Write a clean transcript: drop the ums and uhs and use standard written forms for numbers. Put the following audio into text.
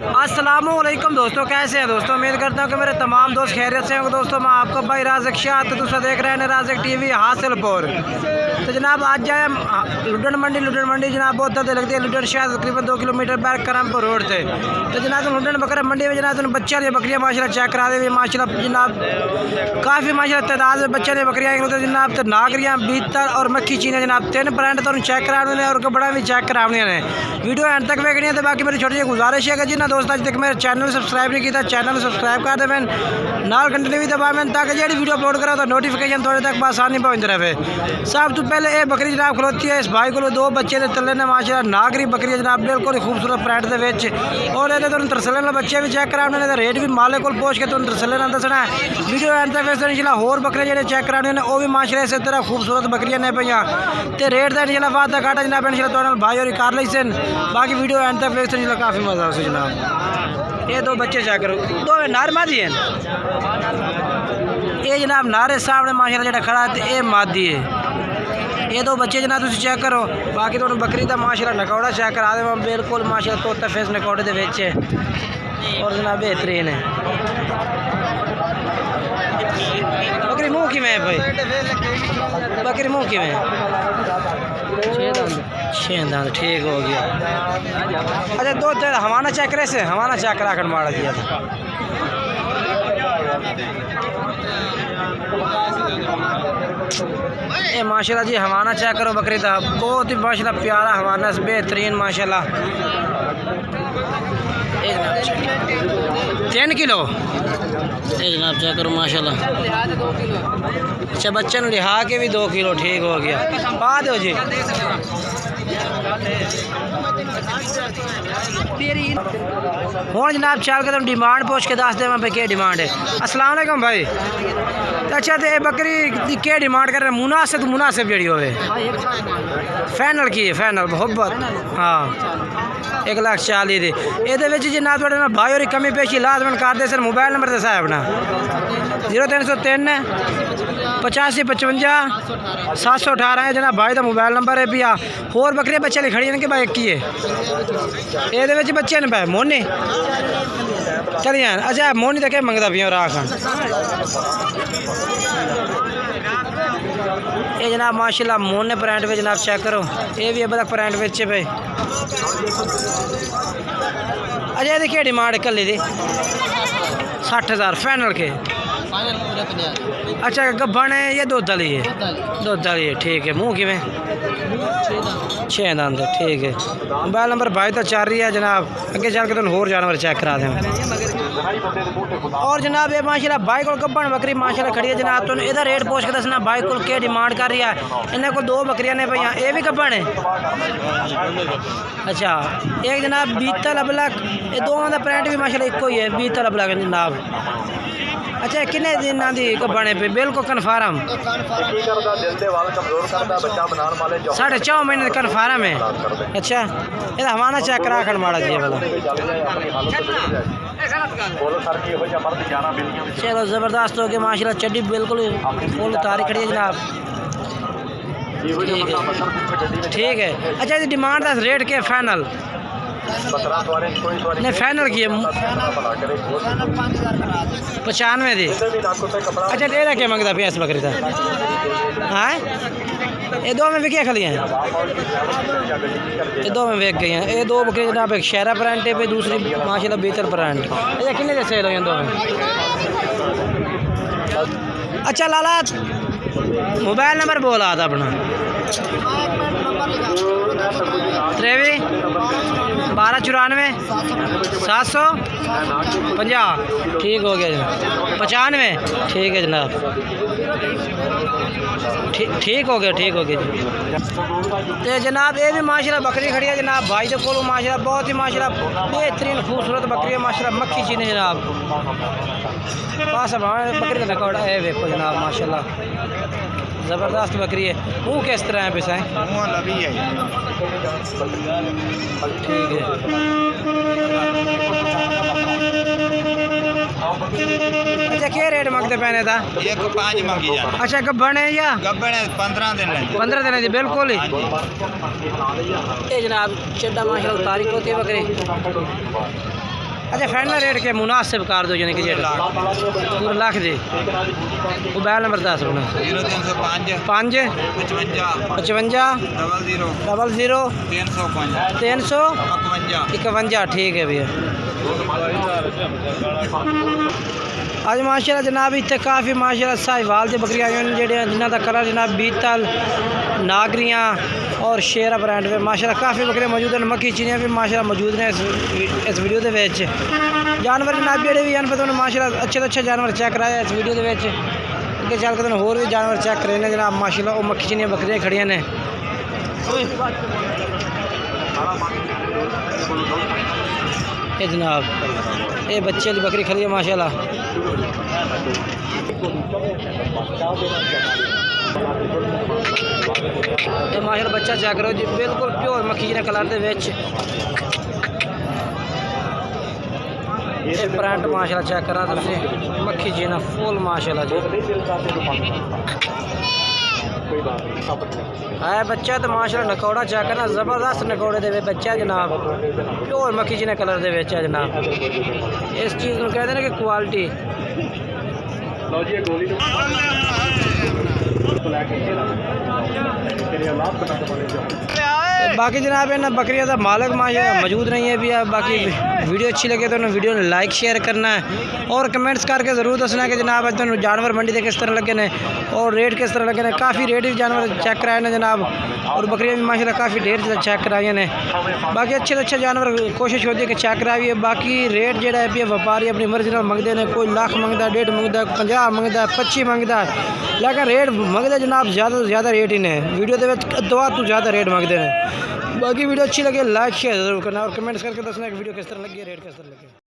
अस्सलामुअलैकुम दोस्तों, कैसे हैं दोस्तों। उम्मीद करता हूँ कि मेरे तमाम दोस्त खैरियत से होंगे। दोस्तों मैं आपका भाई राज़िक शाह, तो दूसरा देख रहे हैं राज़िक टीवी हासिलपुर। तो जनाब आज जाए लुडन मंडी जनाब बहुत दर्द लगती है। लुडन शहर तकरीबन 2 किलोमीटर बैक करमपुर रोड से। तो जनाब लुडन बकरा मंडी में जनाब बच्चा ने बकरियाँ माशाल्लाह चेक करा दे माशाल्लाह जनाब काफ़ी माशाल्लाह तादाद में बच्चे ने बकरियाँ जनाब। तो नागरियाँ बीतर और मक्खी चीने जनाब 3 ब्रांड तो चेक कराने और कपड़ा भी चेक कराने ने। वीडियो एंड तक देखनी है। तो बाकी मेरी छोटी सी गुजारिश है कि जिन्हें दोस्त अज तक मेरे चैनल सब्सक्राइब नहीं किया चैनल सब्सक्राइब कर देवें, नाल घंटे भी दबावें ताकि जी वीडियो अपलोड करा तो नोटिफिकेशन थोड़े तक आसानी पहुँच रहे। सब तो पहले ये बकरी जनाब खलोती है। इस भाई को 2 बच्चे तले ने माशाल्लाह नागरी बकरी जनाब बिल्कुल ही खूबसूरत प्रिंट के और ये तुम तरसले ने बच्चे भी चेक कराने ने। रेट भी माले को पहुँच के तुम तरसले ने दसना है। वीडियो एंड तक वैसे इंशाल्लाह होर बकरे जो चेक कराने ने वो भी माशाल्लाह इस तरह खूबसूरत बकरियां ने पईयां ते रेट का इंशाल्लाह वादा घाटा जनाब इंशाल्लाह भाई और कर ली सन। बाकी वीडियो एंड तक वैसे इंशाल्लाह काफ़ी मज़ा आ जनाब। ये 2 बच्चे चेक करो, 2 नार मादी हैं। ये जनाब नारे सामने माशाल्लाह जो खड़ा है ये मादी है। ये 2 बच्चे जनाब तुम चेक करो। बाकी तो बकरी का माशाल्लाह नकौड़ा चेक करा दे बिल्कुल माशाल्लाह तोता फेस नकौड़े के बेच और जनाब बेहतरीन है। बकरी मुँह की में है भाई, बकरी मुँह की में 6 दांत ठीक हो गया। अच्छा 2 हमारा चेक करे से हमारा चेक करा कर मारा दिया था। ये माशाल्लाह जी हमारा चेक करो बकरी था बहुत ही माशाल्लाह प्यारा हमारा बेहतरीन माशाल्लाह 3 किलो ये जनाब चेक करो माशाल्लाह। अच्छा बच्चे ने लिहा के भी 2 किलो ठीक हो गया। पा दो जी हूँ जनाब चल के तुम डिमांड पूछ के दस दे भाई क्या डिमांड है। अस्सलाम वालेकुम भाई। अच्छा तो ये बकरी की क्या डिमांड कर रहे हैं। मुनासिब जड़ी होवे फाइनल की है फाइनल बहुत हाँ 1,40,000 दी। ये जनाब थोड़े भाई और कमी पेशी लाजमन कर दे सर। मोबाइल नंबर दसा है अपना 0303 85 55 718 है जनाब भाई का मोबाइल नंबर है। भी होर बकरियां बच्चे ने खड़ी हैं कि भाई एक ही है ये बच्चे ने भाई मोनी चलिए। अच्छा मोनी तो क्या मंगता पिया राख ये जनाब माशाल्लाह मोने प्रिंट पे जनाब चेक करो। ये भी अब तक प्रिंट बेचे पे। अच्छा ये देखिए डिमांड कल दी 60,000 फाइनल के। अच्छा गब्बन है ये दूध वाली है है ठीक है। मुँह किमें 6 दांत ठीक है। मोबाइल नंबर भाई तो चल रही है जनाब अगे चल के तुम होर जानवर चेक करा दें। और जनाब ये माशाल्लाह भाई को गब्बन बकरी माशाल्लाह खड़ी है जनाब। तुम इधर रेट पूछ के दसना भाई को क्या डिमांड कर रही है। इन्हें को 2 बकरियां ने भैया ये भी गब्बन है। अच्छा एक जनाब बीतल अबलक ये दोनों का प्रिंट भी माशाल्लाह एको ही है बीतल अबलक जनाब। अच्छा किन्ने दिन की गब्बन पे बिल्कुल कन्फर्म 4.5 महीने कन्फर्म है। अच्छा ये हमारा चेक करा कर माड़ा जी वाला चलो ज़बरदस्त हो गया माशाल्लाह। चड्डी बिल्कुल फुल तारी खड़ी है जनाब ठीक है। अच्छा ये डिमांड दस रेट के फाइनल नहीं फाइनल की 95 दी। अच्छा तेरा क्या मंगता पिया इस बकरी का हाँ ये 2 में बिकिया खली हैं ये 2 में बिक गई हैं। ये 2 बकरी जनाब एक शहरा प्रिंट है पे दूसरी माशाल्लाह बेहतर प्रिंट। अच्छा कितने के सेल हो गए 2 में। अच्छा लाला मोबाइल नंबर बोला था अपना 23 1294 750 ठीक हो गया जनाब 95 ठीक है जनाब ठीक हो गया जी। तो जनाब ये भी माशाल्लाह बकरी खड़ी है जनाब भाई के को माशाल्लाह बहुत ही माशाल्लाह बेहतरीन खूबसूरत बकरी है माशाल्लाह मक्खी चीने जनाब पास बकरी का रिकॉर्ड है देखो जनाब माशाल्लाह ज़बरदस्त बकरी है। वो किस तरह है पैसा है ठीक है। अच्छा क्या रेट मंगते पैने था 1.5 मंगी जा। अच्छा गब्बन है या गब्बन 15 दिन 15 दिन जी बिल्कुल ही ये जनाब चड्डा माशाल्लाह तारीख होती है बकरी अच्छा फाइनल रेट के मुनासिब कर दो यानी कि जेड़ा पूरा लाख दे मोबाइल नंबर 10 अपना 0305 5 55 00 351 ठीक है भैया। आज माशाल्लाह जनाब इतने काफ़ी माशाल्लाह साहिवाल दी बकरियां आई जेह्ड़े जिन्हां दा कलर जनाब बीतल नागरियां और शेरा ब्रांड में माशाल्लाह काफ़ी बकरियां मौजूद हैं। मक्खी चीनियां भी माशाल्लाह मौजूद ने इस वीडियो दे विच। जानवर जनाब जेह्ड़े भी हैं तुहानूं माशाल्लाह अच्छे तो अच्छे जानवर चेक कराया इस वीडियो दे विच। अगे चल के तुहानूं होर भी जानवर चेक कराने जनाब माशाल्लाह वो मक्खी चीनियां बकरियां खड़ियां ने। ये जनाब ये बच्चे वाली बकरी खड़ी है माशाल्लाह। ये माशाल्लाह बच्चा चेक करो जी बिल्कुल प्योर मक्खी ने कलर दे विच। ये प्रिंट माशाल्लाह चेक करा तुसीं मक्खी जी ना फुल माशाल्लाह जी है बच्चा तो माशाल्लाह नकौड़ा चेक करना ज़बरदस्त नकौड़े दे बच्चा जनाब प्योर मक्खी जी ने कलर दे विच है जनाब। इस चीज़ को कहते हैं कि क्वालिटी। बाकी जनाब इन्हें बकरियां का मालिक माशाल्लाह मौजूद नहीं है भी। बाकी वीडियो अच्छी लगे तो वीडियो ने लाइक शेयर करना है और कमेंट्स करके ज़रूर दसना कि जनाब तुम जानवर मंडी के किस तरह लगे ने और रेट किस तरह लगे ने। काफ़ी रेट भी जानवर चेक कराए ने जनाब और बकरियां भी माशाल्लाह काफ़ी ढेर चेक कराई ने। बाकी अच्छे तो अच्छे जानवर कोशिश होती है कि चेक कराइए। बाकी रेट जोड़ा है व्यापारी अपनी मर्जी नाल मंगते हैं। कोई लाख मंगता 1.5 मंगता 50 मंगता 25 मंगता लेकिन रेट मंगते जनाब ज़्यादा तो ज़्यादा रेट ही ने। वीडियो के अद्धा तो ज़्यादा रेट मंगते हैं। बाकी वीडियो अच्छी लगे लाइक शेयर जरूर करना और कमेंट्स करके दसना कि वीडियो किस तरह लगी रेट किस तरह लगे।